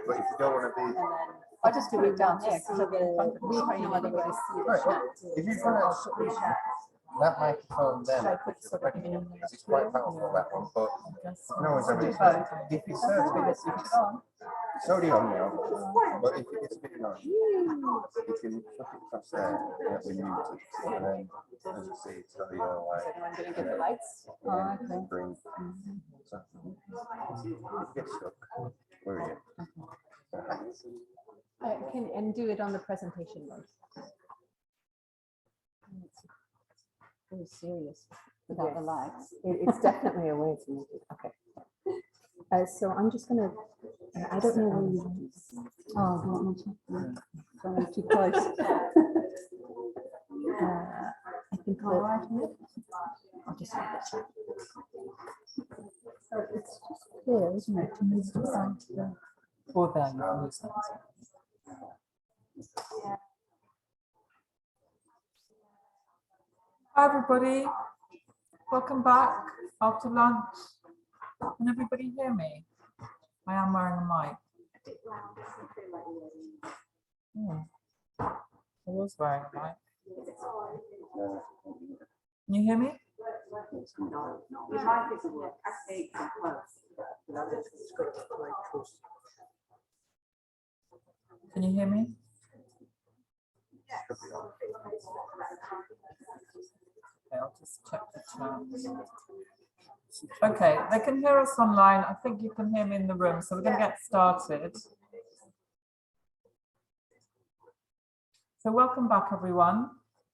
But if you don't want to be, I just do it down there because we have no other way to see the chat. if you're going to that microphone then, because it's quite powerful, that one, but no one's ever said, if you search it, it's already on now, but if it's been on, you can chuck it across there, that we muted, and then, as you see, it's got your I'm going to get the lights. green. So, if you get stuck, where are you? And do it on the presentation mode. Very serious without the lights. It's definitely a way to make it. Okay. So I'm just going to, I don't know where you Oh, you want me to? Don't too close. I think I'll just have that. So it's just clear, isn't it, to move the side to the... For them, you can use that. Hi everybody, welcome back after lunch. Can everybody hear me? I am wearing a mic. I was wearing a mic. Can you hear me? Can you hear me? Okay, I'll just check the chat. Okay, they can hear us online. I think you can hear me in the room, so we're going to get started. So welcome back, everyone.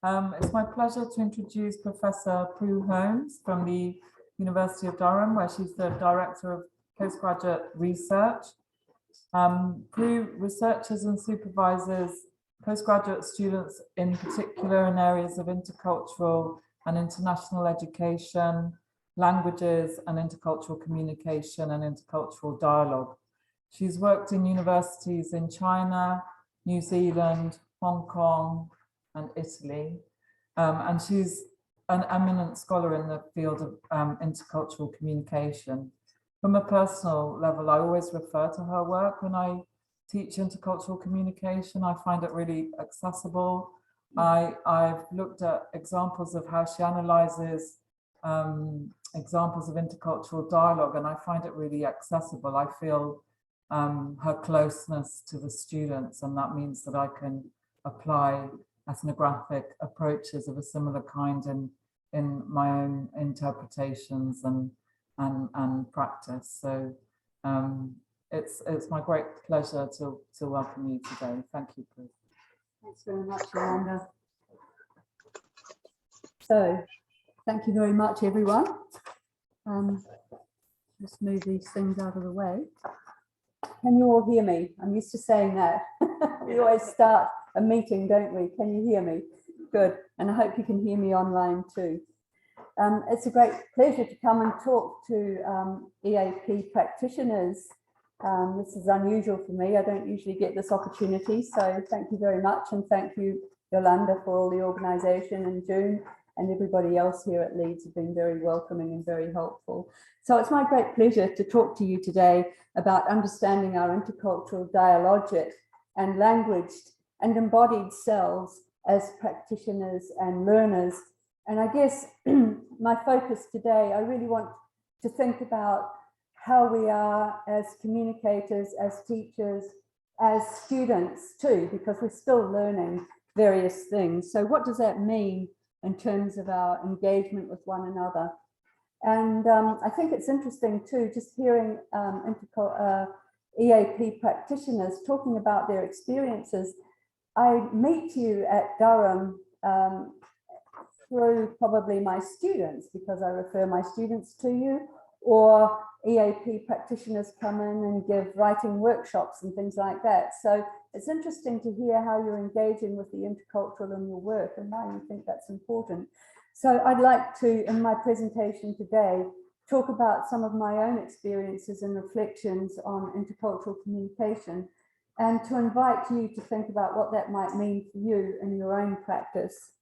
It's my pleasure to introduce Professor Prue Holmes from the University of Durham, where she's the Director of Postgraduate Research. Prue researches and supervises postgraduate students, in particular in areas of intercultural and international education, languages and intercultural communication and intercultural dialogue. She's worked in universities in China, New Zealand, Hong Kong and Italy, and she's an eminent scholar in the field of intercultural communication. From a personal level, I always refer to her work when I teach intercultural communication. I find it really accessible. I've looked at examples of how she analyzes examples of intercultural dialogue, and I find it really accessible. I feel her closeness to the students, and that means that I can apply ethnographic approaches of a similar kind in my own interpretations and practice. So it's my great pleasure to welcome you today. Thank you, Prue. Thanks very much, Yolanda. So, thank you very much, everyone. Just move these things out of the way. Can you all hear me? I'm used to saying that. We always start a meeting, don't we? Can you hear me? Good. And I hope you can hear me online too. It's a great pleasure to come and talk to EAP practitioners. This is unusual for me. I don't usually get this opportunity. So thank you very much. And thank you, Yolanda, for all the organisation, and June and everybody else here at Leeds have been very welcoming and very helpful. So it's my great pleasure to talk to you today about understanding our intercultural dialogic and languaged and embodied selves as practitioners and learners. And I guess my focus today, I really want to think about how we are as communicators, as teachers, as students too, because we're still learning various things. So what does that mean in terms of our engagement with one another? And I think it's interesting too, just hearing EAP practitioners talking about their experiences. I meet you at Durham through probably my students, because I refer my students to you, or EAP practitioners come in and give writing workshops and things like that. So it's interesting to hear how you're engaging with the intercultural in your work and why you think that's important. So I'd like to, in my presentation today, talk about some of my own experiences and reflections on intercultural communication, and to invite you to think about what that might mean for you in your own practice.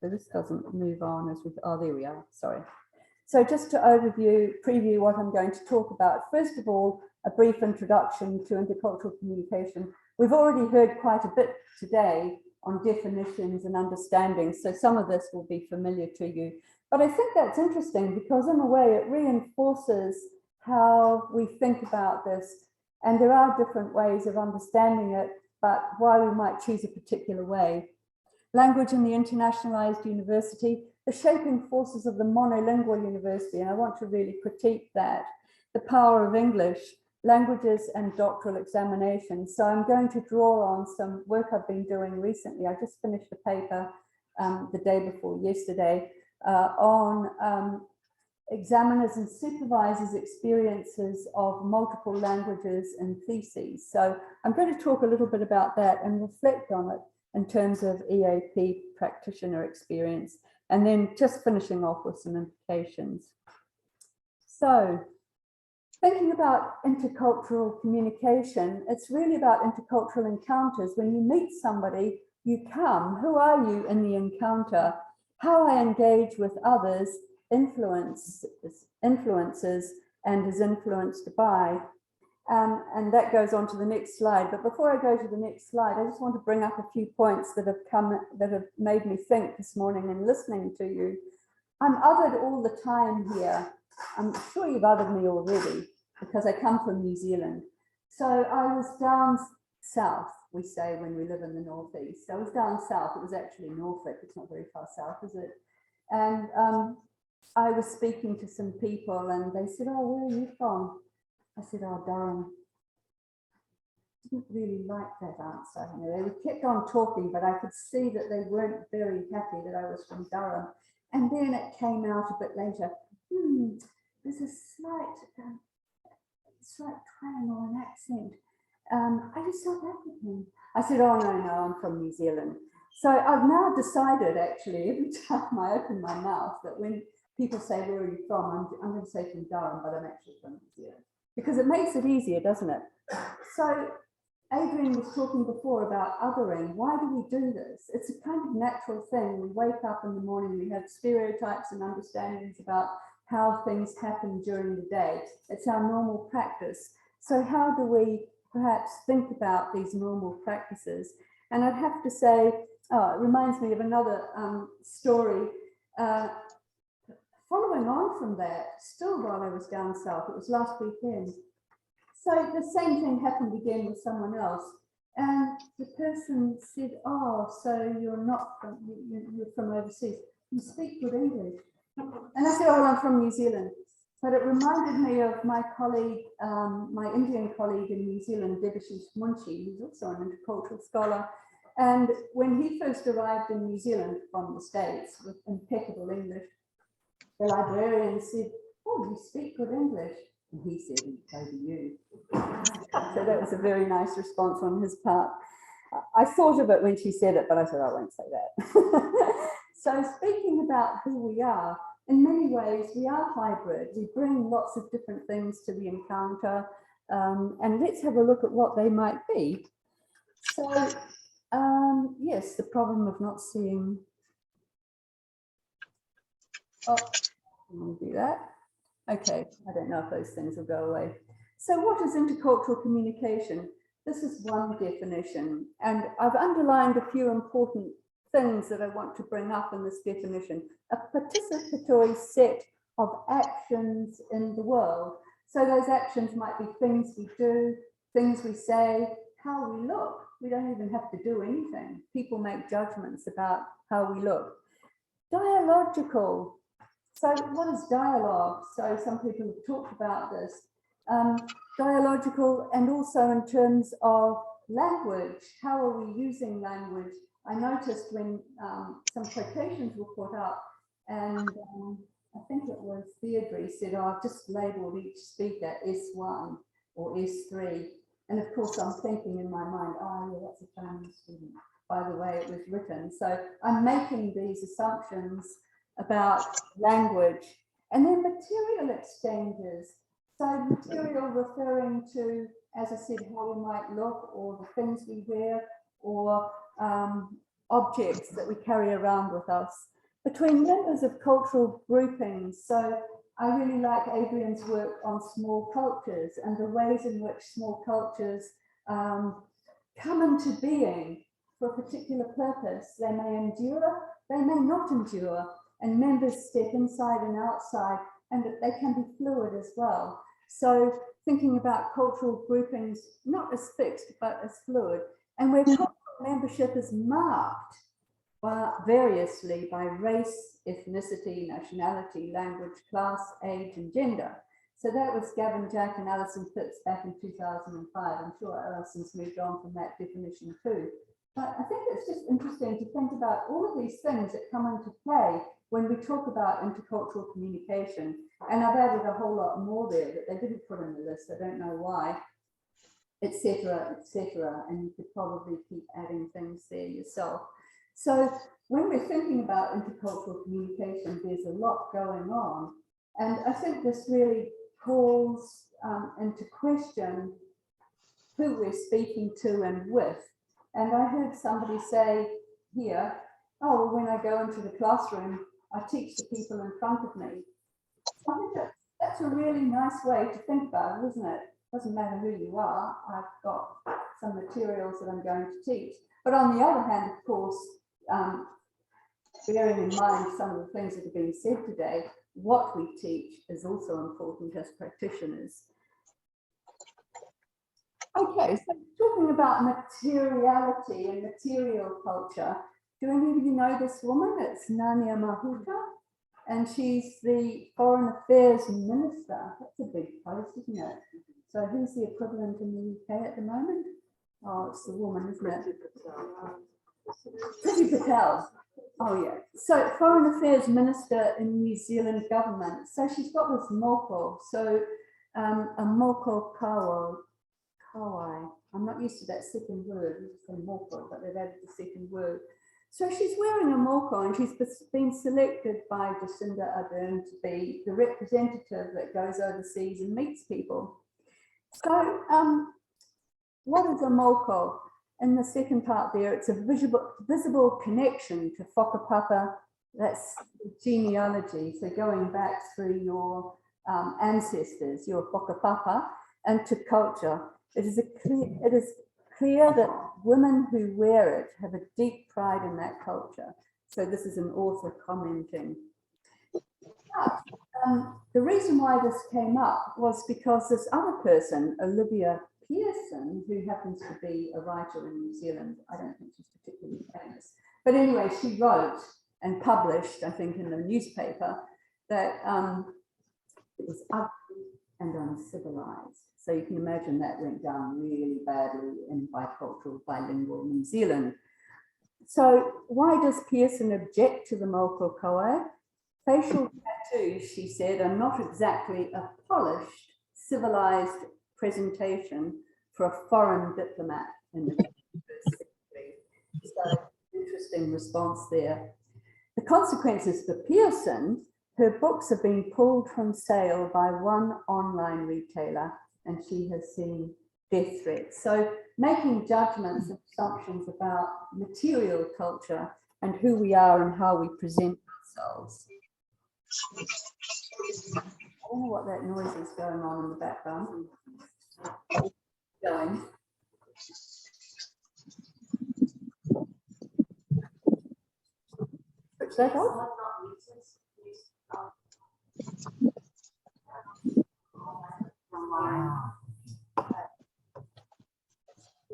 So this doesn't move on as we, oh, there we are, sorry. So just to preview what I'm going to talk about. First of all, a brief introduction to intercultural communication. We've already heard quite a bit today on definitions and understandings, so some of this will be familiar to you. But I think that's interesting because in a way it reinforces how we think about this. And there are different ways of understanding it, but why we might choose a particular way. Language in the internationalized university, the shaping forces of the monolingual university, and I want to really critique that, the power of English, languages and doctoral examinations. So I'm going to draw on some work I've been doing recently. I just finished a paper the day before yesterday on examiners and supervisors' experiences of multiple languages and theses. So I'm going to talk a little bit about that and reflect on it in terms of EAP practitioner experience, and then just finishing off with some implications. So thinking about intercultural communication, it's really about intercultural encounters. When you meet somebody, you come, who are you in the encounter? How I engage with others influences and is influenced by. And that goes on to the next slide. But before I go to the next slide, I just want to bring up a few points that have made me think this morning in listening to you. I'm othered all the time here. I'm sure you've othered me already because I come from New Zealand. So I was down south, we say when we live in the northeast. I was down south. It was actually Norfolk. It's not very far south, is it? And I was speaking to some people and they said, oh, where are you from? I said, oh, Durham. I didn't really like that answer. You know, they kept on talking, but I could see that they weren't very happy that I was from Durham. And then it came out a bit later, there's a slight twang or an accent. Are you South African? I said, oh, no, I'm from New Zealand. So I've now decided, actually, every time I open my mouth, that when people say, where are you from? I'm going to say from Durham, but I'm actually from New Zealand. Because it makes it easier, doesn't it? So Adrian was talking before about othering. Why do we do this? It's a kind of natural thing. We wake up in the morning, we have stereotypes and understandings about how things happen during the day. It's our normal practice. So how do we perhaps think about these normal practices? And I'd have to say, it reminds me of another story. Following on from that, still while I was down south, it was last weekend. So the same thing happened again with someone else. And the person said, oh, so you're not from, you're from overseas. You speak good English. And I said, oh, I'm from New Zealand. But it reminded me of my colleague, my Indian colleague in New Zealand, Debashish Munshi, who's also an intercultural scholar. And when he first arrived in New Zealand from the States with impeccable English, the librarian said, oh, you speak good English. And he said, so do you. So that was a very nice response on his part. I thought of it when she said it, but I said, I won't say that. So speaking about who we are, in many ways, we are hybrid. We bring lots of different things to the encounter. And let's have a look at what they might be. So, yes, the problem of not seeing. Oh, I'm going to do that. Okay, I don't know if those things will go away. So what is intercultural communication? This is one definition, and I've underlined a few important things that I want to bring up in this definition. A participatory set of actions in the world. So those actions might be things we do, things we say, how we look. We don't even have to do anything. People make judgments about how we look. Dialogical. So what is dialogue? So some people have talked about this. Dialogical, and also in terms of language. How are we using language? I noticed when some quotations were put up, and I think it was Deirdre said, oh, I've just labelled each speaker S1 or S3. And of course, I'm thinking in my mind, oh, yeah, that's a Chinese student, by the way it was written. So I'm making these assumptions about language. And then material exchanges. So material referring to, as I said, how we might look, or the things we wear, or objects that we carry around with us. between members of cultural groupings. So I really like Adrian's work on small cultures and the ways in which small cultures come into being for a particular purpose. They may endure, they may not endure, and members step inside and outside, and that they can be fluid as well. So thinking about cultural groupings, not as fixed, but as fluid, and where cultural membership is marked variously by race, ethnicity, nationality, language, class, age, and gender. So that was Gavin Jack and Alison Phipps back in 2005. I'm sure Alison's moved on from that definition too. But I think it's just interesting to think about all of these things that come into play when we talk about intercultural communication. And I've added a whole lot more there that they didn't put in the list. I don't know why, etc., etc. And you could probably keep adding things there yourself. So when we're thinking about intercultural communication, there's a lot going on. And I think this really calls into question who we're speaking to and with. And I heard somebody say here, oh, well, when I go into the classroom, I teach the people in front of me. I think that's a really nice way to think about it, isn't it? Doesn't matter who you are, I've got some materials that I'm going to teach. But on the other hand, of course, bearing in mind some of the things that have been said today, what we teach is also important as practitioners. Okay, so talking about materiality and material culture, do any of you know this woman? It's Nania Mahuta, and she's the Foreign Affairs Minister. That's a big post, isn't it? So who's the equivalent in the UK at the moment? Oh, it's the woman, isn't it? Priti Patel. Oh yeah. So Foreign Affairs Minister in New Zealand government. So she's got this moko. So a moko kawa. Kawai. I'm not used to that second word. It's a moko, but they've added the second word. So she's wearing a moko, and she's been selected by Jacinda Ardern to be the representative that goes overseas and meets people. So what is a moko? In the second part there, it's a visible connection to whakapapa, that's genealogy. So going back through your ancestors, your whakapapa, and to culture. It is clear that women who wear it have a deep pride in that culture. So this is an author commenting. But, the reason why this came up was because this other person, Olivia Pearson, who happens to be a writer in New Zealand, I don't think she's particularly famous, but anyway, she wrote and published, I think, in the newspaper that it was ugly and uncivilized. So you can imagine that went down really badly in bicultural, bilingual New Zealand. So why does Pearson object to the moko koa? Facial tattoos, she said, are not exactly a polished, civilized presentation for a foreign diplomat in the 21st century. So interesting response there. The consequences for Pearson, her books have been pulled from sale by one online retailer, and she has seen death threats. So making judgments and assumptions about material culture and who we are and how we present ourselves. I don't know what that noise is going on in the background. Going. Switch that off.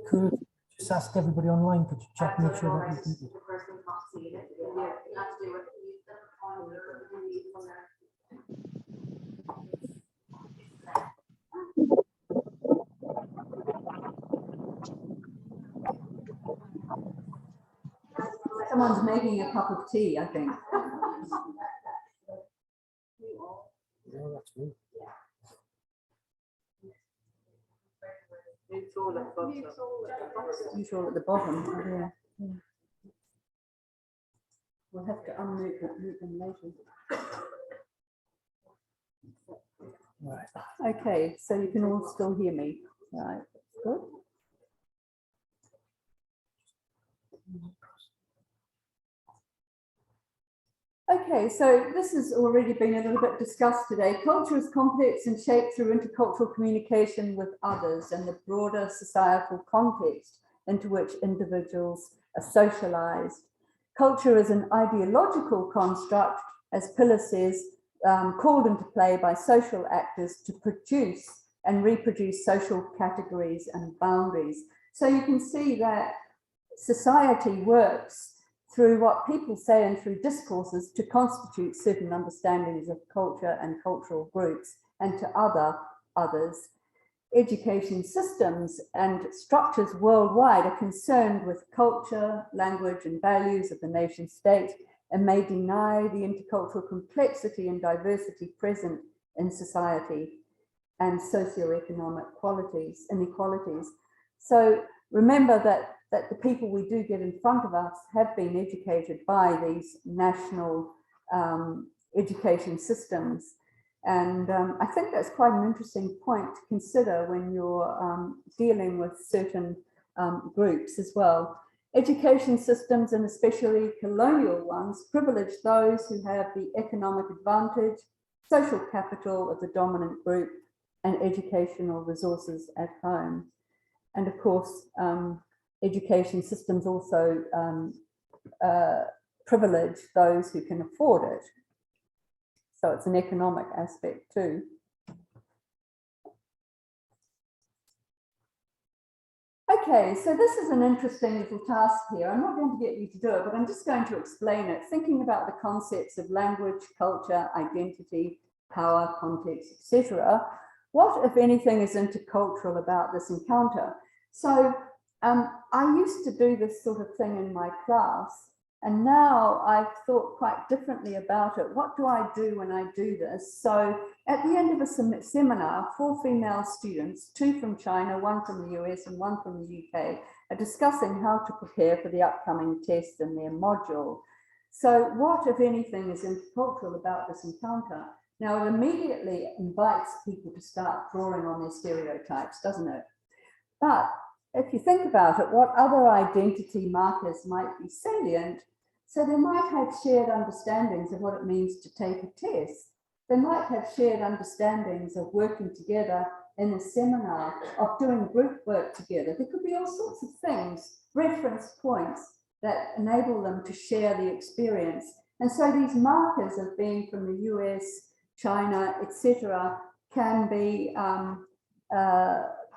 Could just ask everybody online, could you check, make sure that you can. Someone's making a cup of tea, I think. Yeah, that's me. Neutral at the bottom. Neutral at the bottom. Yeah. Yeah. We'll have to unmute them later. Right. Okay, so you can all still hear me. Right, good. Okay, so this has already been a little bit discussed today. Culture is complex and shaped through intercultural communication with others and the broader societal context into which individuals are socialized. Culture is an ideological construct, as Pillar says, called into play by social actors to produce and reproduce social categories and boundaries. So you can see that society works through what people say and through discourses to constitute certain understandings of culture and cultural groups and to others. Education systems and structures worldwide are concerned with culture, language, and values of the nation state and may deny the intercultural complexity and diversity present in society and socioeconomic inequalities. So remember that the people we do get in front of us have been educated by these national education systems. And I think that's quite an interesting point to consider when you're dealing with certain groups as well. Education systems, and especially colonial ones, privilege those who have the economic advantage, social capital of the dominant group, and educational resources at home. And of course, education systems also privilege those who can afford it. So it's an economic aspect too. Okay, so this is an interesting little task here. I'm not going to get you to do it, but I'm just going to explain it, thinking about the concepts of language, culture, identity, power, context, etc. What, if anything, is intercultural about this encounter? So I used to do this sort of thing in my class, and now I've thought quite differently about it. What do I do when I do this? So at the end of a seminar, 4 female students, 2 from China, 1 from the US and 1 from the UK, are discussing how to prepare for the upcoming test in their module. So what, if anything, is intercultural about this encounter? Now, it immediately invites people to start drawing on their stereotypes, doesn't it? But if you think about it, what other identity markers might be salient? So they might have shared understandings of what it means to take a test. They might have shared understandings of working together in a seminar, of doing group work together. There could be all sorts of things, reference points that enable them to share the experience. And so these markers of being from the US, China, etc., can be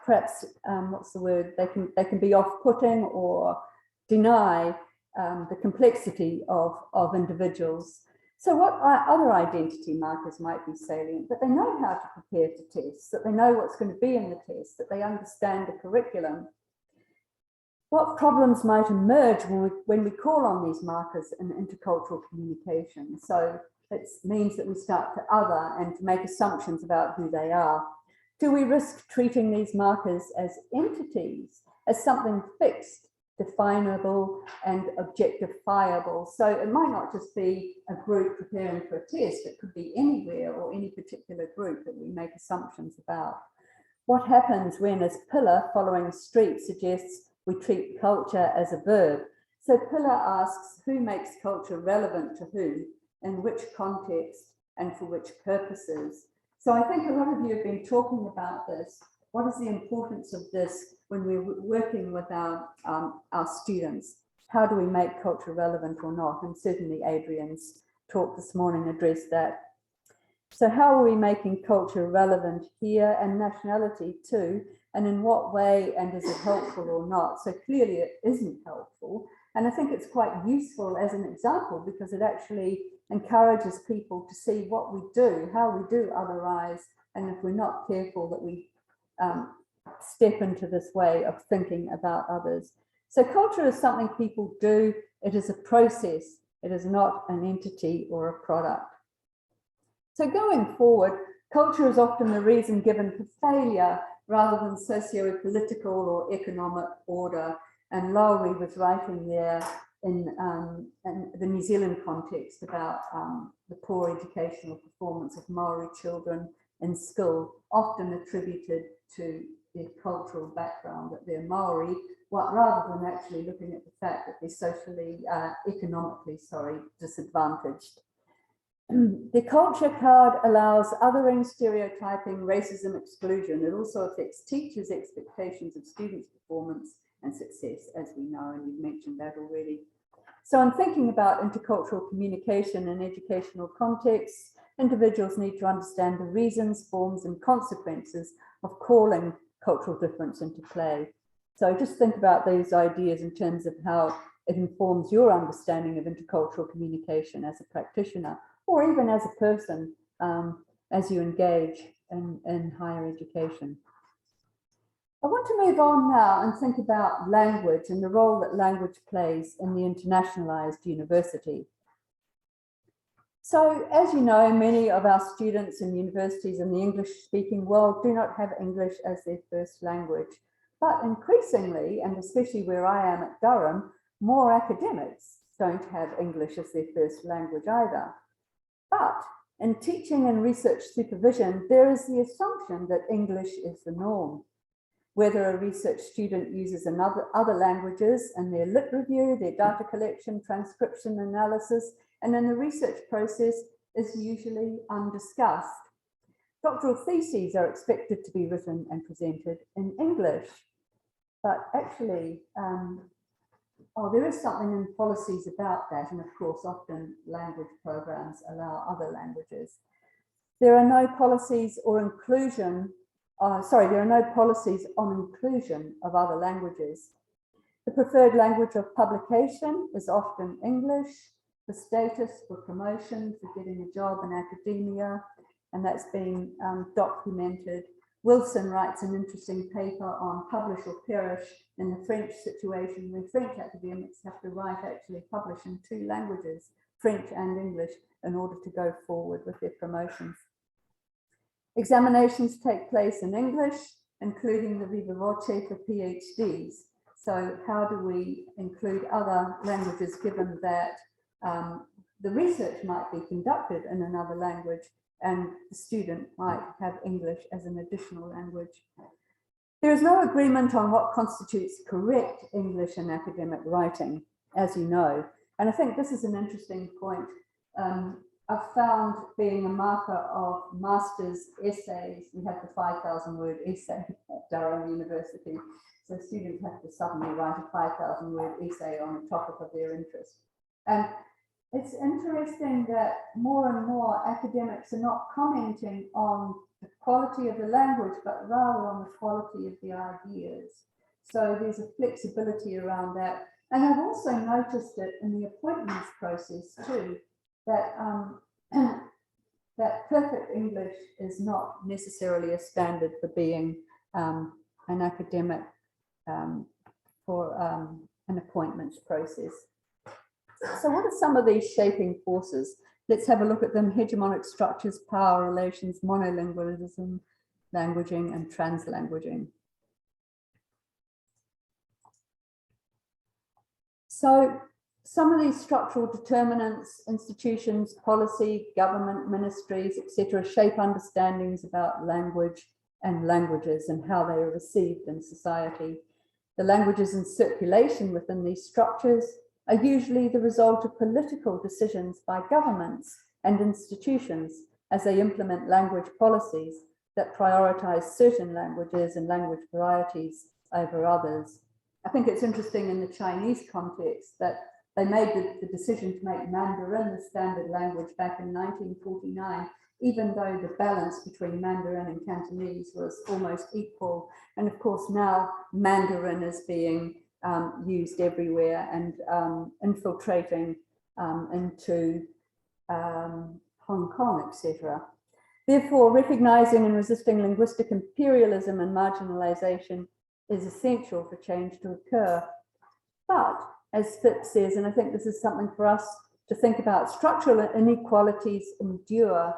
perhaps, what's the word? They can be off-putting or deny the complexity of individuals. So what other identity markers might be salient? That they know how to prepare to tests, that they know what's going to be in the test, that they understand the curriculum. What problems might emerge when we call on these markers in intercultural communication? So it means that we start to other and to make assumptions about who they are. Do we risk treating these markers as entities, as something fixed, definable and objectifiable? So it might not just be a group preparing for a test, it could be anywhere or any particular group that we make assumptions about. What happens when, as Pillar, following Street, suggests we treat culture as a verb? So Pillar asks, who makes culture relevant to whom, in which context and for which purposes? So I think a lot of you have been talking about this. What is the importance of this when we're working with our students? How do we make culture relevant or not? And certainly Adrian's talk this morning addressed that. So how are we making culture relevant here, and nationality too? And in what way, and is it helpful or not? So clearly it isn't helpful. And I think it's quite useful as an example because it actually encourages people to see what we do, how we do otherize, and if we're not careful that we step into this way of thinking about others. So culture is something people do. It is a process. It is not an entity or a product. So going forward, culture is often the reason given for failure rather than socio-political or economic order. And Lowry was writing there in the New Zealand context about the poor educational performance of Maori children in school, often attributed to their cultural background, that they're Maori, rather than actually looking at the fact that they're socially, economically, disadvantaged. The culture card allows othering, stereotyping, racism, exclusion. It also affects teachers' expectations of students' performance and success, as we know, and you've mentioned that already. So in thinking about intercultural communication in educational contexts, individuals need to understand the reasons, forms, and consequences of calling cultural difference into play. So just think about those ideas in terms of how it informs your understanding of intercultural communication as a practitioner, or even as a person as you engage in higher education. I want to move on now and think about language and the role that language plays in the internationalized university. So, as you know, many of our students in universities in the English-speaking world do not have English as their first language. But increasingly, and especially where I am at Durham, more academics don't have English as their first language either. But in teaching and research supervision, there is the assumption that English is the norm. Whether a research student uses other languages in their lit review, their data collection, transcription, analysis, and in the research process is usually undiscussed. Doctoral theses are expected to be written and presented in English, but actually, there is something in policies about that, and of course, often language programs allow other languages. There are no policies or inclusion, there are no policies on inclusion of other languages. The preferred language of publication is often English, for status, for promotion, for getting a job in academia, and that's been documented. Wilson writes an interesting paper on publish or perish in the French situation, where French academics have to publish in 2 languages, French and English, in order to go forward with their promotions. Examinations take place in English, including the viva voce for PhDs. So how do we include other languages, given that the research might be conducted in another language and the student might have English as an additional language? There is no agreement on what constitutes correct English in academic writing, as you know. And I think this is an interesting point. I've found, being a marker of master's essays, we have the 5,000 word essay at Durham University. So students have to suddenly write a 5,000 word essay on a topic of their interest. And it's interesting that more and more academics are not commenting on the quality of the language, but rather on the quality of the ideas. So there's a flexibility around that. And I've also noticed it in the appointments process too, that, that perfect English is not necessarily a standard for being an academic for an appointments process. So what are some of these shaping forces? Let's have a look at them: hegemonic structures, power relations, monolingualism, languaging, and translanguaging. So some of these structural determinants, institutions, policy, government, ministries, etc., shape understandings about language and languages and how they are received in society. The languages in circulation within these structures are usually the result of political decisions by governments and institutions as they implement language policies that prioritize certain languages and language varieties over others. I think it's interesting in the Chinese context that they made the decision to make Mandarin the standard language back in 1949, even though the balance between Mandarin and Cantonese was almost equal. And of course, now Mandarin is being used everywhere and infiltrating into Hong Kong, etc. Therefore, recognizing and resisting linguistic imperialism and marginalization is essential for change to occur. But as Phipps says, and I think this is something for us to think about, structural inequalities endure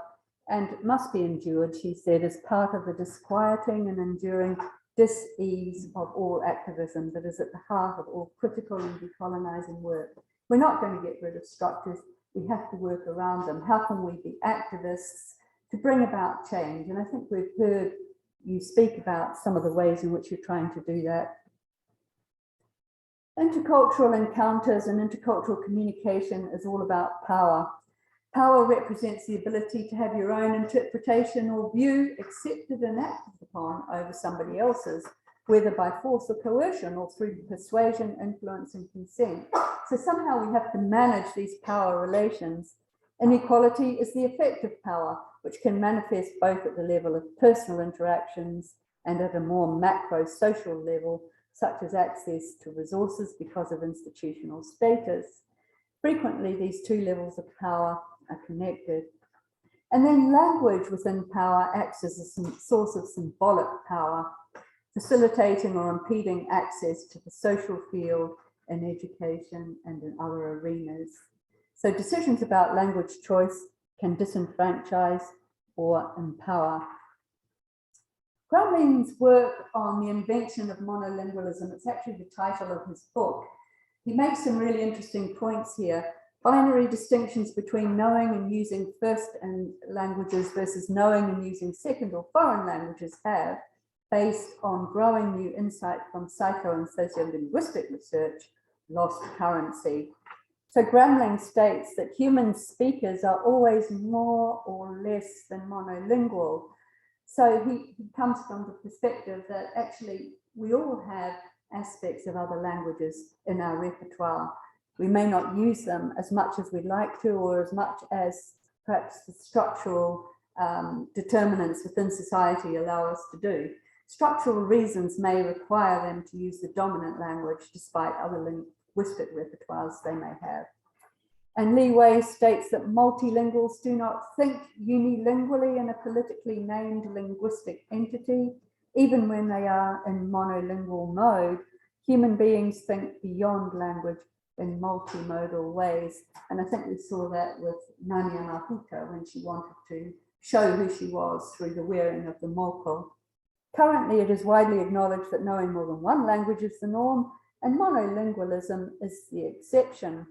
and must be endured, she said, as part of the disquieting and enduring dis-ease of all activism that is at the heart of all critical and decolonizing work. We're not going to get rid of structures, we have to work around them. How can we be activists to bring about change? And I think we've heard you speak about some of the ways in which you're trying to do that. Intercultural encounters and intercultural communication is all about power. Power represents the ability to have your own interpretation or view accepted and acted upon over somebody else's, whether by force or coercion or through persuasion, influence, and consent. So somehow we have to manage these power relations. Inequality is the effect of power, which can manifest both at the level of personal interactions and at a more macro social level, such as access to resources because of institutional status. Frequently, these two levels of power are connected. And then language within power acts as a source of symbolic power, facilitating or impeding access to the social field in education and in other arenas. So decisions about language choice can disenfranchise or empower. Grumling's work on the invention of monolingualism, it's actually the title of his book. He makes some really interesting points here. Binary distinctions between knowing and using first languages versus knowing and using second or foreign languages have, based on growing new insight from psycho and sociolinguistic research, lost currency. So Gramling states that human speakers are always more or less than monolingual. So he comes from the perspective that actually we all have aspects of other languages in our repertoire. We may not use them as much as we'd like to, or as much as perhaps the structural determinants within society allow us to do. Structural reasons may require them to use the dominant language despite other linguistic repertoires they may have. And Lee Wei states that multilinguals do not think unilingually in a politically named linguistic entity. Even when they are in monolingual mode, human beings think beyond language in multimodal ways. And I think we saw that with Nania Mahuta when she wanted to show who she was through the wearing of the moko. Currently, it is widely acknowledged that knowing more than one language is the norm, and monolingualism is the exception.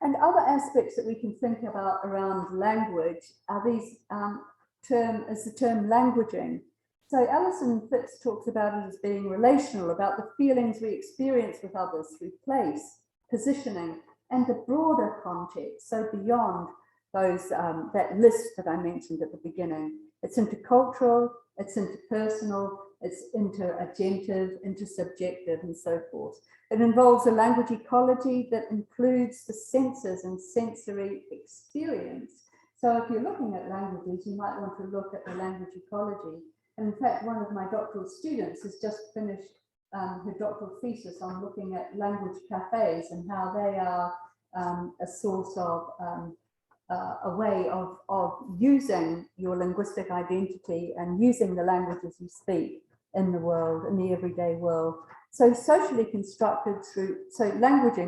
And other aspects that we can think about around language are these the term languaging. So Alison Fitz talks about it as being relational, about the feelings we experience with others through place, positioning, and the broader context, so beyond those that list that I mentioned at the beginning. It's intercultural, it's interpersonal, it's interagentive, intersubjective, and so forth. It involves a language ecology that includes the senses and sensory experience. So if you're looking at languages, you might want to look at the language ecology. And in fact, one of my doctoral students has just finished her doctoral thesis on looking at language cafes and how they are a source of a way of using your linguistic identity and using the languages you speak in the world, in the everyday world. So languaging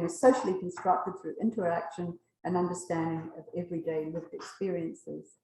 is socially constructed through interaction and understanding of everyday lived experiences.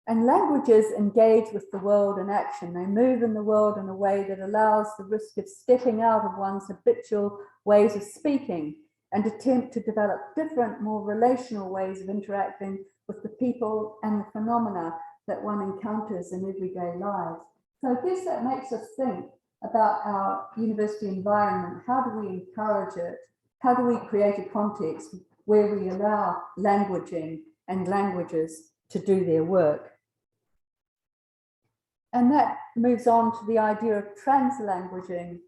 And languages engage with the world in action. They move in the world in a way that allows the risk of stepping out of one's habitual ways of speaking and attempt to develop different, more relational ways of interacting with the people and the phenomena that one encounters in everyday lives. So I guess that makes us think about our university environment. How do we encourage it? How do we create a context where we allow languaging and languages to do their work? And that moves on to the idea of translanguaging.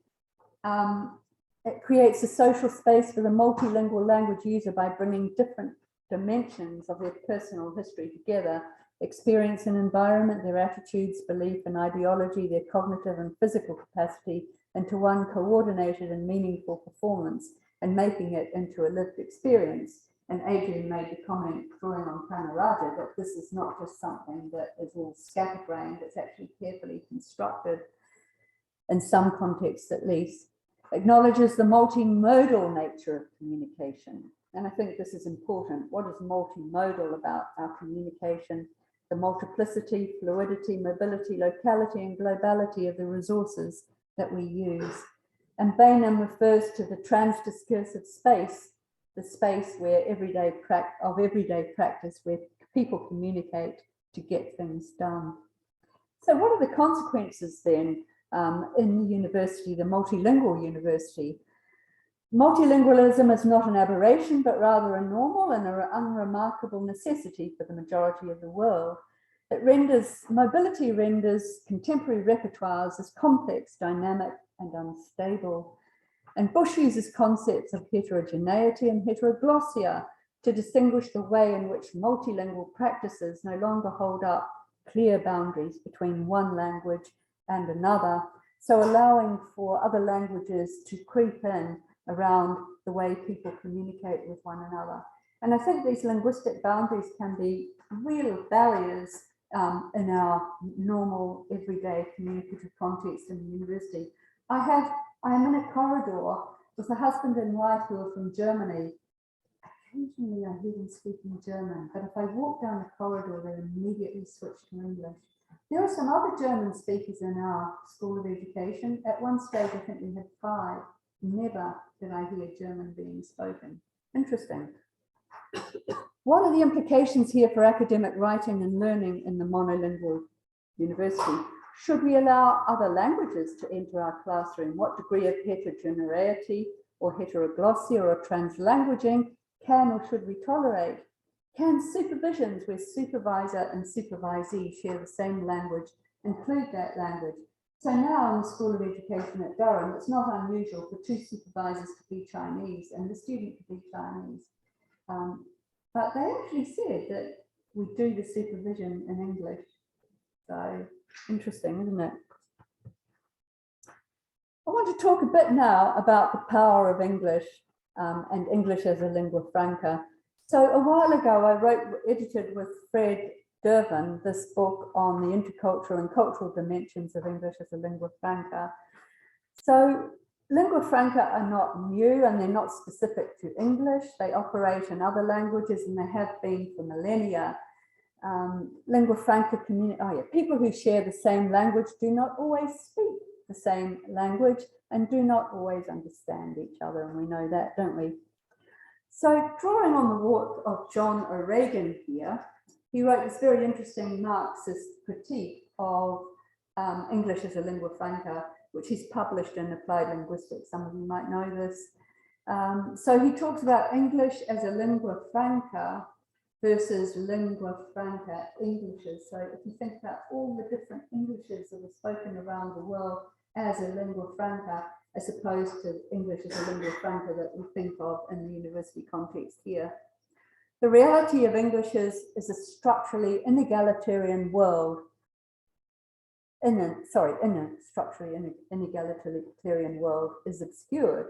It creates a social space for the multilingual language user by bringing different dimensions of their personal history together: experience and environment, their attitudes, belief and ideology, their cognitive and physical capacity into one coordinated and meaningful performance, and making it into a lived experience. And Adrian made the comment, drawing on Kanaraja, that this is not just something that is all scatterbrained, it's actually carefully constructed, in some contexts at least. Acknowledges the multimodal nature of communication. And I think this is important. What is multimodal about our communication? The multiplicity, fluidity, mobility, locality, and globality of the resources that we use. And Bainham refers to the transdiscursive space, the space where everyday practice, where people communicate to get things done. So what are the consequences then in the university, the multilingual university? Multilingualism is not an aberration, but rather a normal and an unremarkable necessity for the majority of the world. Mobility renders contemporary repertoires as complex, dynamic, and unstable. And Bush uses concepts of heterogeneity and heteroglossia to distinguish the way in which multilingual practices no longer hold up clear boundaries between one language and another, so allowing for other languages to creep in around the way people communicate with one another. And I think these linguistic boundaries can be real barriers in our normal everyday communicative context in the university. I am in a corridor with a husband and wife who are from Germany. Occasionally I hear them speaking German, but if I walk down the corridor, they immediately switch to English. There are some other German speakers in our School of Education. At one stage, I think we had 5. Never did I hear German being spoken. Interesting. What are the implications here for academic writing and learning in the monolingual university? Should we allow other languages to enter our classroom? What degree of heterogeneity or heteroglossia or translanguaging can or should we tolerate? Can supervisions where supervisor and supervisee share the same language include that language? So now in the School of Education at Durham, it's not unusual for 2 supervisors to be Chinese and the student to be Chinese. But they actually said that we do the supervision in English. So interesting, isn't it? I want to talk a bit now about the power of English and English as a lingua franca. So a while ago, I edited with Fred Durban this book on the intercultural and cultural dimensions of English as a lingua franca. So lingua franca are not new and they're not specific to English. They operate in other languages and they have been for millennia. Lingua franca people who share the same language do not always speak the same language and do not always understand each other. And we know that, don't we? So drawing on the work of John O'Regan here, he wrote this very interesting Marxist critique of English as a lingua franca, which he's published in Applied Linguistics. Some of you might know this. So he talks about English as a lingua franca versus lingua franca Englishes. So if you think about all the different Englishes that are spoken around the world as a lingua franca, as opposed to English as a lingua franca that we think of in the university context here. The reality of English is a structurally inegalitarian world. In a structurally inegalitarian world is obscured.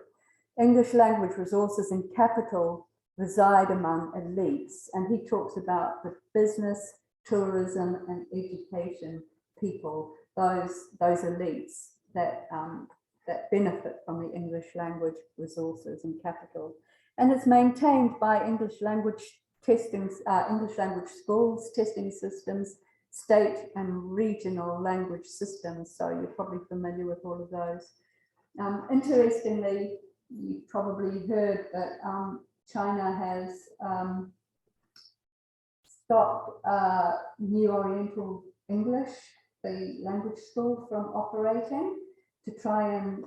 English language resources and capital reside among elites, and he talks about the business, tourism, and education people, those elites that benefit from the English language resources and capital. And it's maintained by English language schools, testing systems, state and regional language systems. So you're probably familiar with all of those. Interestingly, you probably heard that China has stopped New Oriental English, the language school, from operating to try and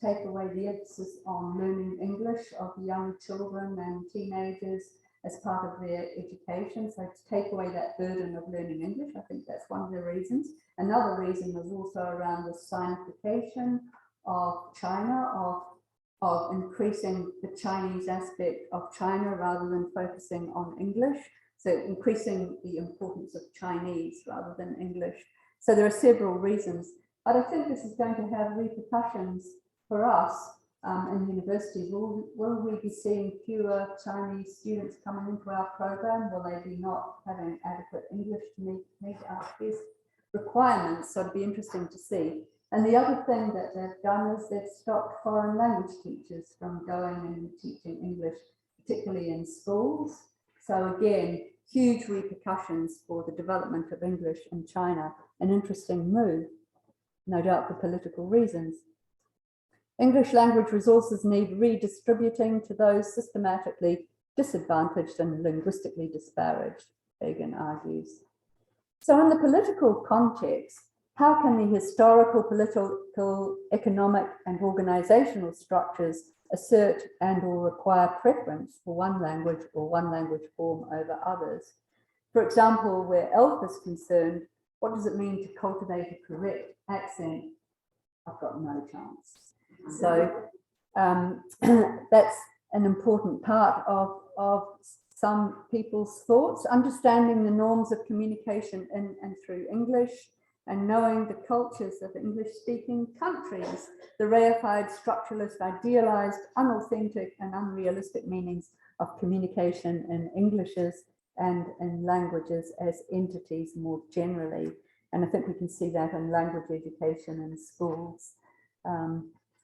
take away the emphasis on learning English of young children and teenagers as part of their education. So to take away that burden of learning English, I think that's one of the reasons. Another reason was also around the sinification of China, of increasing the Chinese aspect of China rather than focusing on English. So increasing the importance of Chinese rather than English. So there are several reasons, but I think this is going to have repercussions for us in universities. Will we be seeing fewer Chinese students coming into our program? Will they be not having adequate English to meet our test requirements? So it'd be interesting to see. And the other thing that they've done is they've stopped foreign language teachers from going and teaching English, particularly in schools. So again, huge repercussions for the development of English in China. An interesting move, no doubt for political reasons. English language resources need redistributing to those systematically disadvantaged and linguistically disparaged, Hagen argues. So in the political context, how can the historical, political, economic, and organizational structures assert and or require preference for one language or one language form over others. For example, where ELF is concerned, what does it mean to cultivate a correct accent? I've got no chance. So that's an important part of some people's thoughts, understanding the norms of communication in and through English, and knowing the cultures of English-speaking countries, the reified, structuralist, idealized, unauthentic, and unrealistic meanings of communication in Englishes and in languages as entities more generally. And I think we can see that in language education in schools.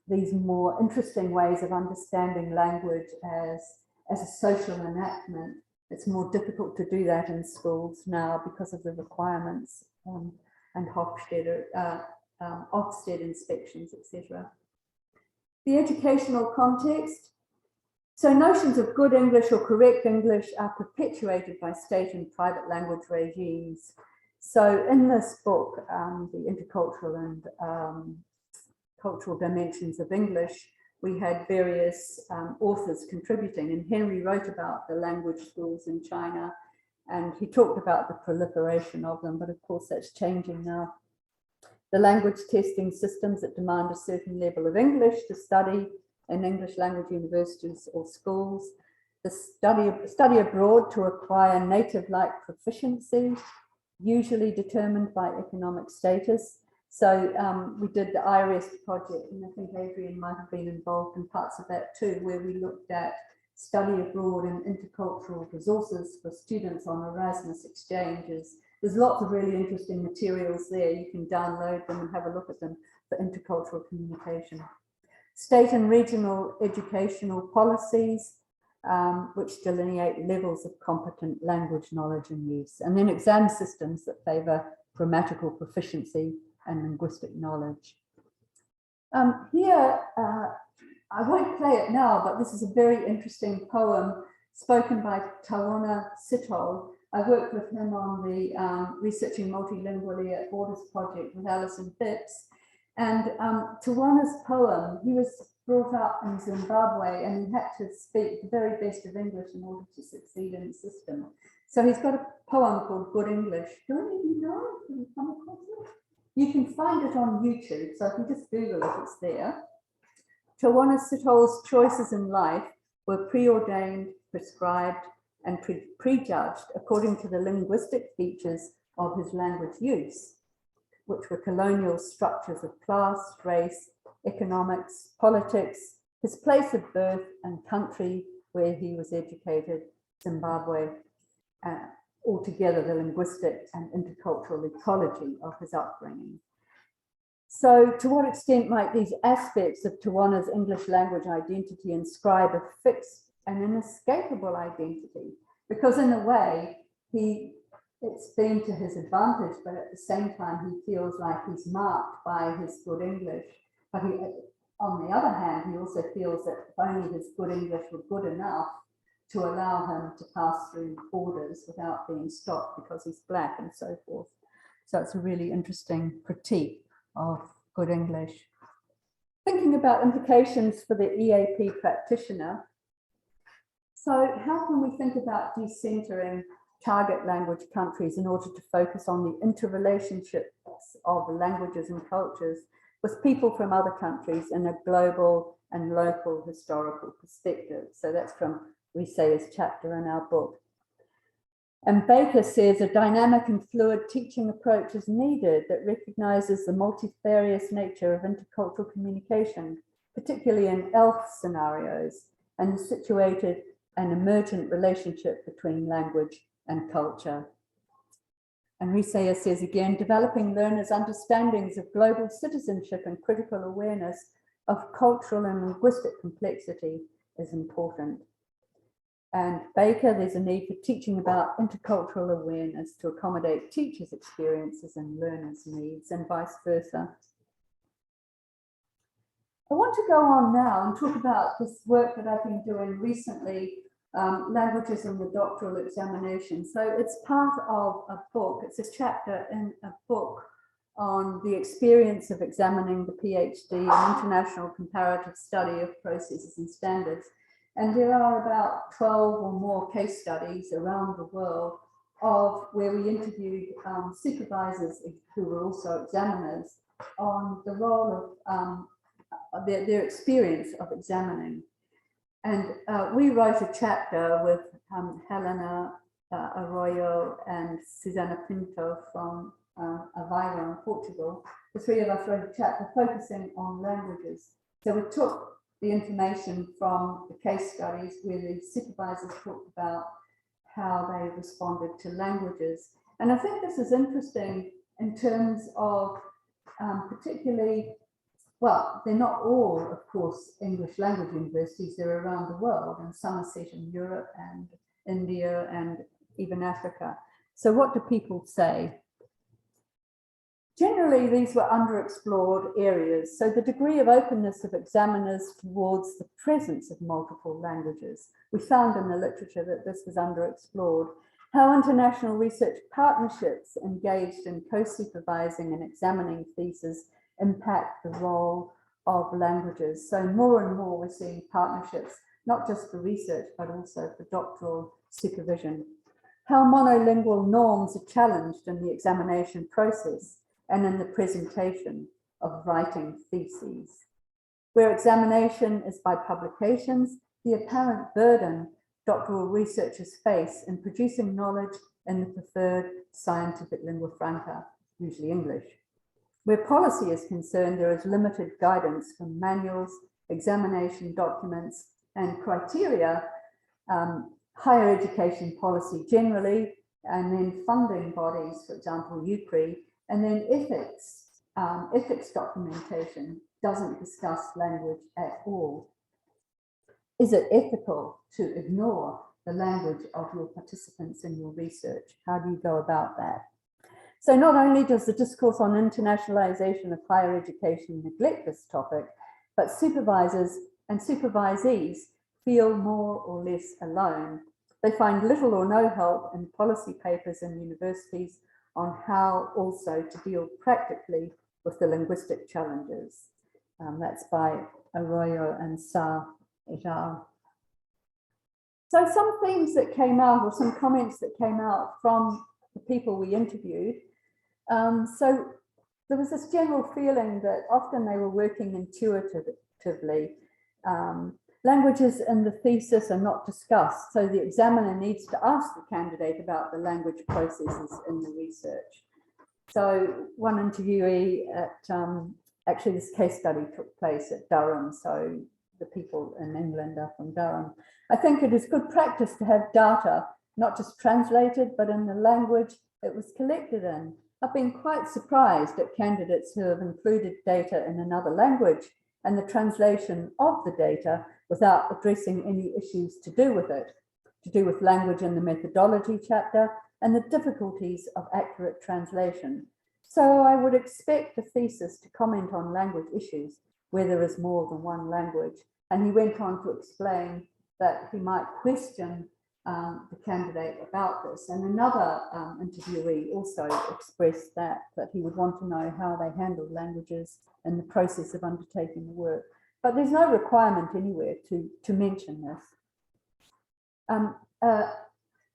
These more interesting ways of understanding language as a social enactment. It's more difficult to do that in schools now because of the requirements and Ofsted inspections, etc. The educational context. So notions of good English or correct English are perpetuated by state and private language regimes. So in this book, the Intercultural and Cultural Dimensions of English, we had various authors contributing, and Henry wrote about the language schools in China, and he talked about the proliferation of them, but of course that's changing now. The language testing systems that demand a certain level of English to study in English language universities or schools. The study abroad to acquire native-like proficiency, usually determined by economic status. So we did the IRS project, and I think Adrian might have been involved in parts of that too, where we looked at study abroad and intercultural resources for students on Erasmus exchanges. There's lots of really interesting materials there. You can download them and have a look at them for intercultural communication. State and regional educational policies, which delineate levels of competent language knowledge and use. And then exam systems that favour grammatical proficiency and linguistic knowledge. Here, I won't play it now, but this is a very interesting poem spoken by Tawana Sitol. I worked with him on the Researching Multilingually at Borders project with Alison Phipps. And Tawana's poem, he was brought up in Zimbabwe and he had to speak the very best of English in order to succeed in the system. So he's got a poem called Good English. Do any of you know it? Have you come across it? You can find it on YouTube, so if you just Google it, it's there. Tawana Sitol's choices in life were preordained, prescribed, and prejudged according to the linguistic features of his language use, which were colonial structures of class, race, economics, politics, his place of birth and country where he was educated, Zimbabwe, altogether the linguistic and intercultural ecology of his upbringing. So to what extent might these aspects of Tawana's English language identity inscribe a fixed and inescapable identity? Because in a way, it's been to his advantage, but at the same time, he feels like he's marked by his good English. But on the other hand, he also feels that if only his good English were good enough to allow him to pass through borders without being stopped because he's Black and so forth. So it's a really interesting critique of good English. Thinking about implications for the EAP practitioner. So how can we think about decentering target language countries in order to focus on the interrelationships of languages and cultures with people from other countries in a global and local historical perspective? So that's from Risay's chapter in our book. And Baker says a dynamic and fluid teaching approach is needed that recognizes the multifarious nature of intercultural communication, particularly in ELF scenarios, and situated an emergent relationship between language and culture. And Risaya says again, developing learners' understandings of global citizenship and critical awareness of cultural and linguistic complexity is important. And Baker, there's a need for teaching about intercultural awareness to accommodate teachers' experiences and learners' needs, and vice versa. I want to go on now and talk about this work that I've been doing recently, languages in the doctoral examination. So it's part of a book, it's a chapter in a book on the experience of examining the PhD in international comparative study of processes and standards. And there are about 12 or more case studies around the world of where we interviewed supervisors who were also examiners on the role of their experience of examining. And we wrote a chapter with Helena Arroyo and Susana Pinto from Aveiro in Portugal. The three of us wrote a chapter focusing on languages. So we took the information from the case studies where the supervisors talked about how they responded to languages. And I think this is interesting in terms of particularly, well, they're not all, of course, English language universities, they're around the world, and some are set in Europe and India and even Africa. So what do people say? Generally, these were underexplored areas. So the degree of openness of examiners towards the presence of multiple languages, we found in the literature that this was underexplored. How international research partnerships engaged in co-supervising and examining theses impact the role of languages. So more and more we're seeing partnerships, not just for research, but also for doctoral supervision. How monolingual norms are challenged in the examination process and in the presentation of writing theses. Where examination is by publications, the apparent burden doctoral researchers face in producing knowledge in the preferred scientific lingua franca, usually English. Where policy is concerned, there is limited guidance from manuals, examination documents, and criteria, higher education policy generally, and then funding bodies, for example, UPRI, and then ethics documentation doesn't discuss language at all. Is it ethical to ignore the language of your participants in your research? How do you go about that? So not only does the discourse on internationalization of higher education neglect this topic, but supervisors and supervisees feel more or less alone. They find little or no help in policy papers in universities on how also to deal practically with the linguistic challenges. That's by Arroyo and Sa et al. So some themes that came out, or some comments that came out from the people we interviewed. So there was this general feeling that often they were working intuitively. Languages in the thesis are not discussed, so the examiner needs to ask the candidate about the language processes in the research. So one interviewee at, actually this case study took place at Durham, so the people in England are from Durham. I think it is good practice to have data, not just translated, but in the language it was collected in. I've been quite surprised at candidates who have included data in another language and the translation of the data without addressing any issues to do with it, to do with language in the methodology chapter and the difficulties of accurate translation. So I would expect the thesis to comment on language issues where there is more than one language. And he went on to explain that he might question the candidate about this. And another interviewee also expressed that he would want to know how they handled languages in the process of undertaking the work. But there's no requirement anywhere to mention this.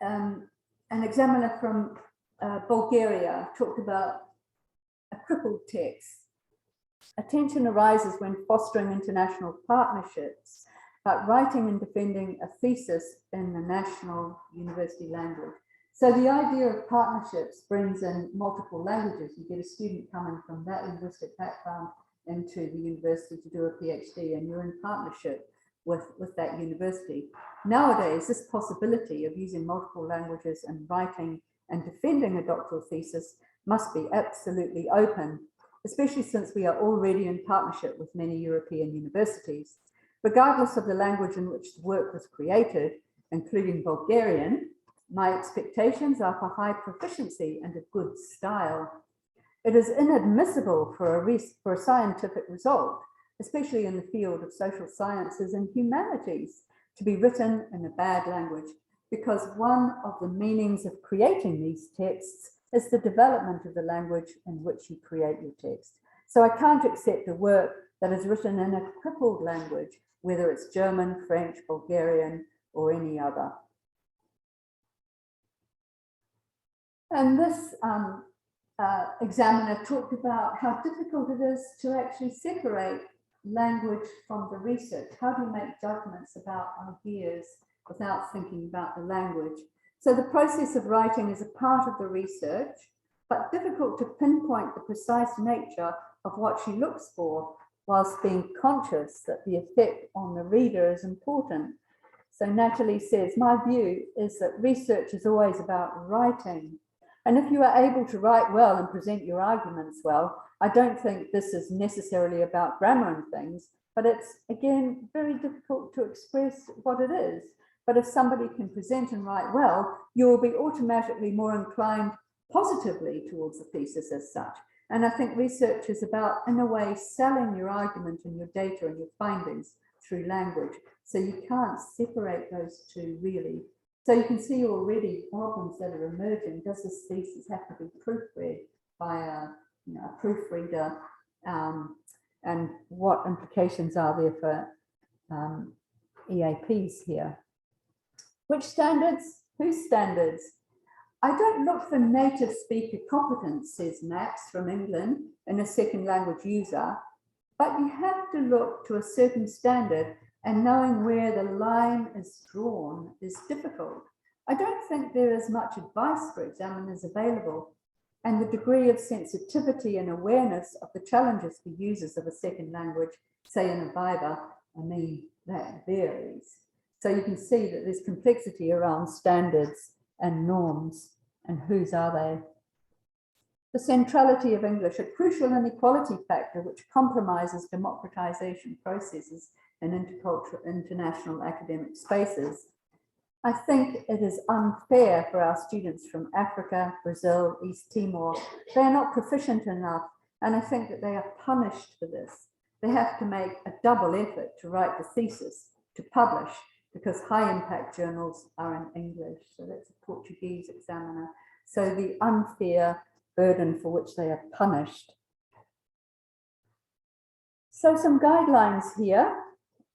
An examiner from Bulgaria talked about a crippled text. Attention arises when fostering international partnerships, but writing and defending a thesis in the national university language. So the idea of partnerships brings in multiple languages. You get a student coming from that linguistic background into the university to do a PhD, and you're in partnership with that university. Nowadays, this possibility of using multiple languages and writing and defending a doctoral thesis must be absolutely open, especially since we are already in partnership with many European universities. Regardless of the language in which the work was created, including Bulgarian, my expectations are for high proficiency and a good style. It is inadmissible for a scientific result, especially in the field of social sciences and humanities, to be written in a bad language, because one of the meanings of creating these texts is the development of the language in which you create your text. So I can't accept a work that is written in a crippled language, whether it's German, French, Bulgarian, or any other. And this examiner talked about how difficult it is to actually separate language from the research. How do you make judgments about ideas without thinking about the language? So the process of writing is a part of the research, but difficult to pinpoint the precise nature of what she looks for, whilst being conscious that the effect on the reader is important. So Natalie says, my view is that research is always about writing. And if you are able to write well and present your arguments well, I don't think this is necessarily about grammar and things, but it's, again, very difficult to express what it is. But if somebody can present and write well, you will be automatically more inclined positively towards the thesis as such. And I think research is about, in a way, selling your argument and your data and your findings through language. So you can't separate those two really. So you can see already problems that are emerging. Does this thesis have to be proofread by a proofreader? And what implications are there for EAPs here? Which standards? Whose standards? I don't look for native speaker competence, says Max from England, in a second language user, but you have to look to a certain standard, and knowing where the line is drawn is difficult. I don't think there is much advice for examiners available, and the degree of sensitivity and awareness of the challenges for users of a second language, say in a Viva, that varies. So you can see that there's complexity around standards and norms, and whose are they? The centrality of English, a crucial inequality factor which compromises democratization processes in intercultural, international academic spaces. I think it is unfair for our students from Africa, Brazil, East Timor. They are not proficient enough, and I think that they are punished for this. They have to make a double effort to write the thesis, to publish, because high impact journals are in English. So that's a Portuguese examiner. So the unfair burden for which they are punished. So some guidelines here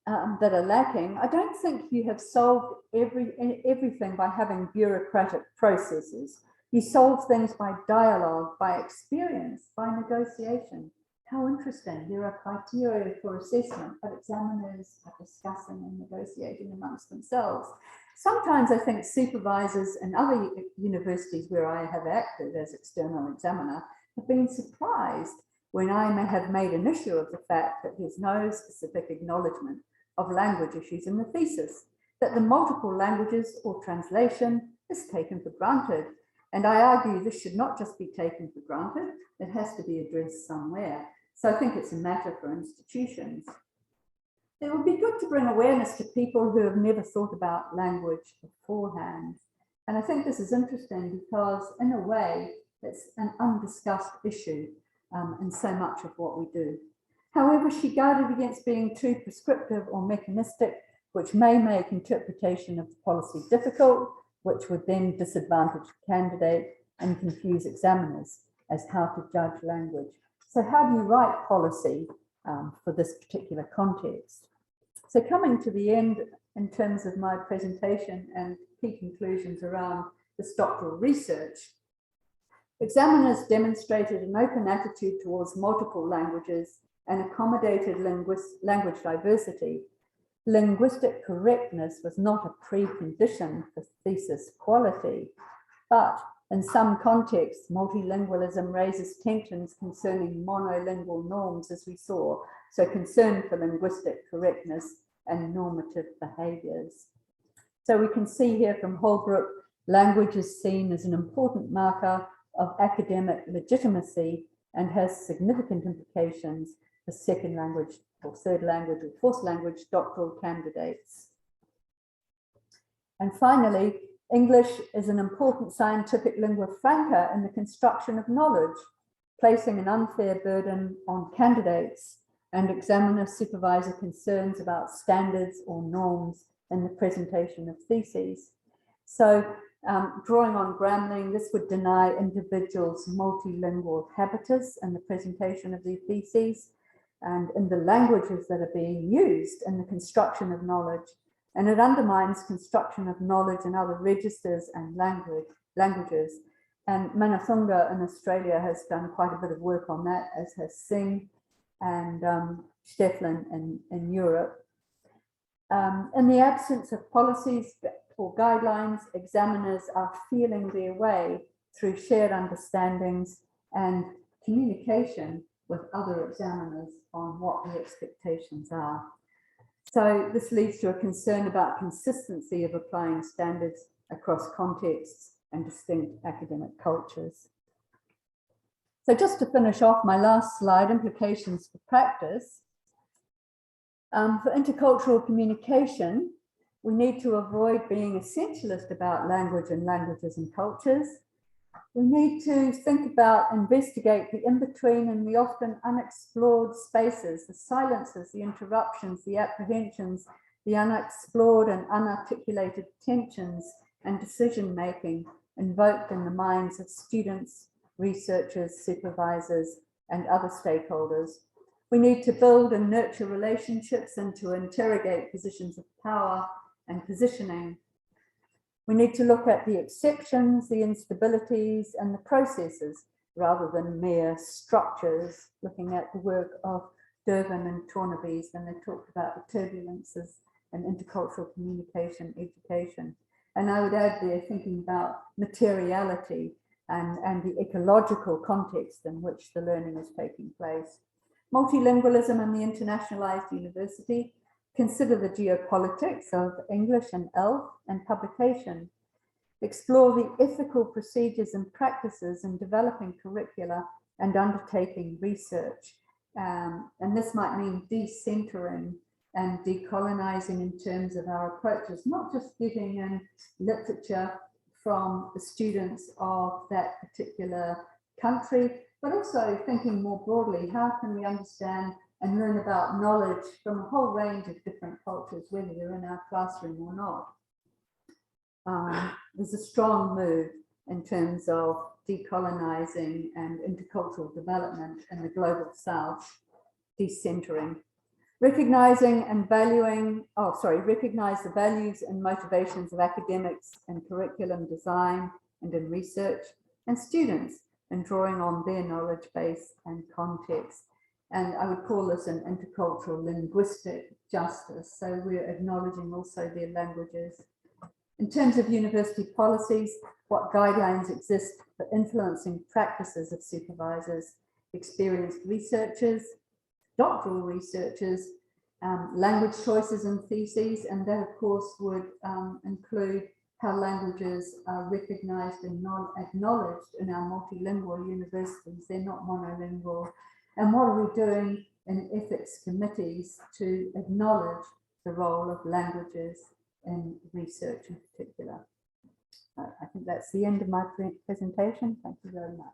that are lacking. I don't think you have solved everything by having bureaucratic processes. You solve things by dialogue, by experience, by negotiation. How interesting. There are criteria for assessment, but examiners are discussing and negotiating amongst themselves. Sometimes I think supervisors and other universities where I have acted as external examiner have been surprised when I may have made an issue of the fact that there's no specific acknowledgement of language issues in the thesis, that the multiple languages or translation is taken for granted. And I argue this should not just be taken for granted, it has to be addressed somewhere. So I think it's a matter for institutions. It would be good to bring awareness to people who have never thought about language beforehand. And I think this is interesting because in a way, it's an undiscussed issue in so much of what we do. However, she guarded against being too prescriptive or mechanistic, which may make interpretation of the policy difficult, which would then disadvantage the candidate and confuse examiners as how to judge language. So how do you write policy for this particular context? So coming to the end in terms of my presentation and key conclusions around this doctoral research, examiners demonstrated an open attitude towards multiple languages and accommodated language diversity. Linguistic correctness was not a precondition for thesis quality, but in some contexts, multilingualism raises tensions concerning monolingual norms, as we saw, so concern for linguistic correctness and normative behaviours. So we can see here from Holbrook, language is seen as an important marker of academic legitimacy and has significant implications for second language or third language or fourth language doctoral candidates. And finally, English is an important scientific lingua franca in the construction of knowledge, placing an unfair burden on candidates and examiner supervisor concerns about standards or norms in the presentation of theses. So Drawing on Gramling, this would deny individuals multilingual habitus in the presentation of their theses and in the languages that are being used in the construction of knowledge. And it undermines construction of knowledge in other registers and languages. And Manathunga in Australia has done quite a bit of work on that, as has Singh and Steflin in Europe. In the absence of policies or guidelines, examiners are feeling their way through shared understandings and communication with other examiners on what the expectations are. So this leads to a concern about consistency of applying standards across contexts and distinct academic cultures. So just to finish off my last slide, implications for practice. For intercultural communication, we need to avoid being essentialist about language and languages and cultures. We need to think about, investigate the in-between and the often unexplored spaces, the silences, the interruptions, the apprehensions, the unexplored and unarticulated tensions and decision-making invoked in the minds of students, researchers, supervisors, and other stakeholders. We need to build and nurture relationships and to interrogate positions of power and positioning. We need to look at the exceptions, the instabilities, and the processes rather than mere structures, looking at the work of Durham and Tornaby's when they talked about the turbulences in intercultural communication education. And I would add there thinking about materiality and the ecological context in which the learning is taking place. Multilingualism and the internationalized university. Consider the geopolitics of English and ELF and publication. Explore the ethical procedures and practices in developing curricula and undertaking research. And this might mean decentering and decolonizing in terms of our approaches, not just getting in literature from the students of that particular country, but also thinking more broadly, how can we understand and learn about knowledge from a whole range of different cultures, whether they're in our classroom or not. There's a strong move in terms of decolonizing and intercultural development in the global south, decentering. Recognizing and valuing, recognize the values and motivations of academics in curriculum design and in research, and students in drawing on their knowledge base and context. And I would call this an intercultural linguistic justice. So we're acknowledging also their languages. In terms of university policies, what guidelines exist for influencing practices of supervisors, experienced researchers, doctoral researchers, language choices and theses, and that of course would include how languages are recognized and acknowledged in our multilingual universities. They're not monolingual. And what are we doing in ethics committees to acknowledge the role of languages in research in particular? I think that's the end of my presentation. Thank you very much.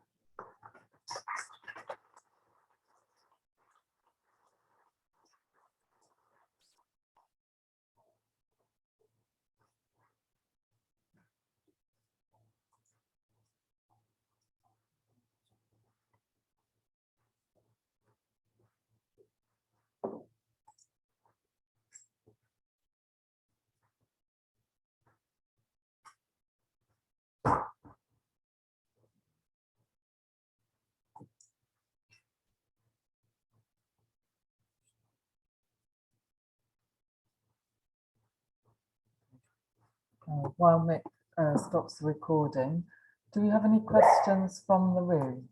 While Mick stops the recording, do we have any questions from the room?